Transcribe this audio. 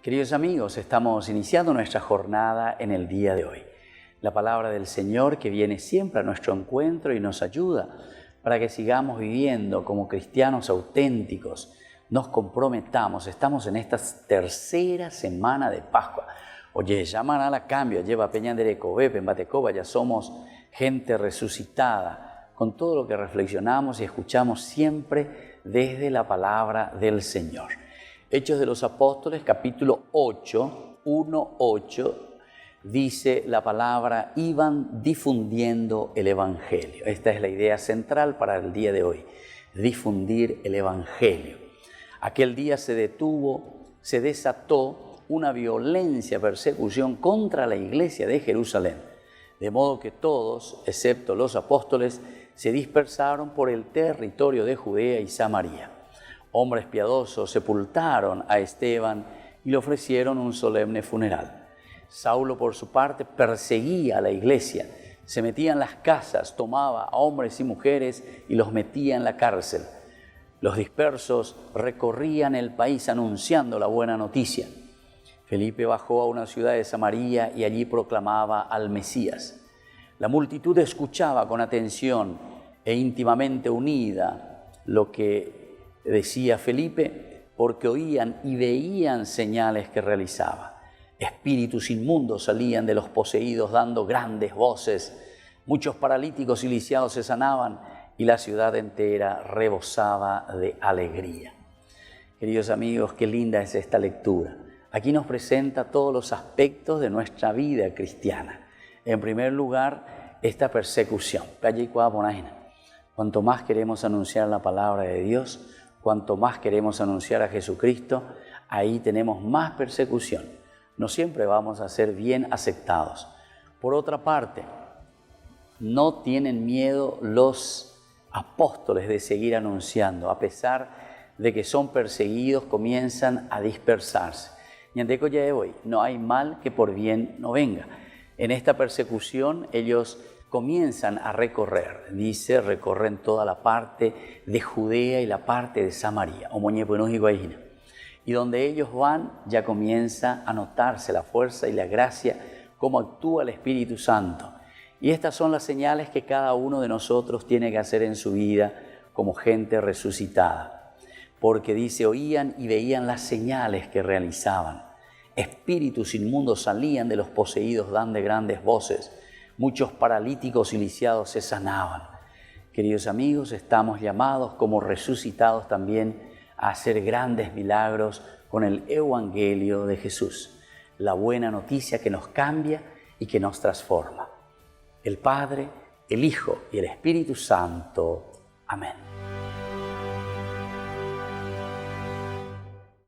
Queridos amigos, estamos iniciando nuestra jornada en el día de hoy. La palabra del Señor que viene siempre a nuestro encuentro y nos ayuda para que sigamos viviendo como cristianos auténticos, nos comprometamos. Estamos en esta tercera semana de Pascua. Oye, llaman a la cambio, lleva Peñanderecobepe, en Batecoba, ya somos gente resucitada, con todo lo que reflexionamos y escuchamos siempre desde la palabra del Señor. Hechos de los Apóstoles, capítulo 8, 1:8, dice la palabra, iban difundiendo el Evangelio. Esta es la idea central para el día de hoy, difundir el Evangelio. Aquel día se desató una violencia, persecución contra la iglesia de Jerusalén, de modo que todos, excepto los apóstoles, se dispersaron por el territorio de Judea y Samaria. Hombres piadosos sepultaron a Esteban y le ofrecieron un solemne funeral. Saulo, por su parte, perseguía a la iglesia, se metía en las casas, tomaba a hombres y mujeres y los metía en la cárcel. Los dispersos recorrían el país anunciando la buena noticia. Felipe bajó a una ciudad de Samaria y allí proclamaba al Mesías. La multitud escuchaba con atención e íntimamente unida lo que decía Felipe, porque oían y veían señales que realizaba. Espíritus inmundos salían de los poseídos dando grandes voces. Muchos paralíticos y lisiados se sanaban y la ciudad entera rebosaba de alegría. Queridos amigos, qué linda es esta lectura. Aquí nos presenta todos los aspectos de nuestra vida cristiana. En primer lugar, esta persecución. Cuanto más queremos anunciar la palabra de Dios, cuanto más queremos anunciar a Jesucristo, ahí tenemos más persecución. No siempre vamos a ser bien aceptados. Por otra parte, no tienen miedo los apóstoles de seguir anunciando. A pesar de que son perseguidos, comienzan a dispersarse. Ñanteco ya de hoy, no hay mal que por bien no venga. En esta persecución ellos comienzan a recorrer, dice, recorren toda la parte de Judea y la parte de Samaria, y donde ellos van ya comienza a notarse la fuerza y la gracia, cómo actúa el Espíritu Santo. Y estas son las señales que cada uno de nosotros tiene que hacer en su vida como gente resucitada. Porque dice, oían y veían las señales que realizaban. Espíritus inmundos salían de los poseídos dando grandes voces. Muchos paralíticos y lisiados se sanaban. Queridos amigos, estamos llamados como resucitados también a hacer grandes milagros con el Evangelio de Jesús. La buena noticia que nos cambia y que nos transforma. El Padre, el Hijo y el Espíritu Santo. Amén.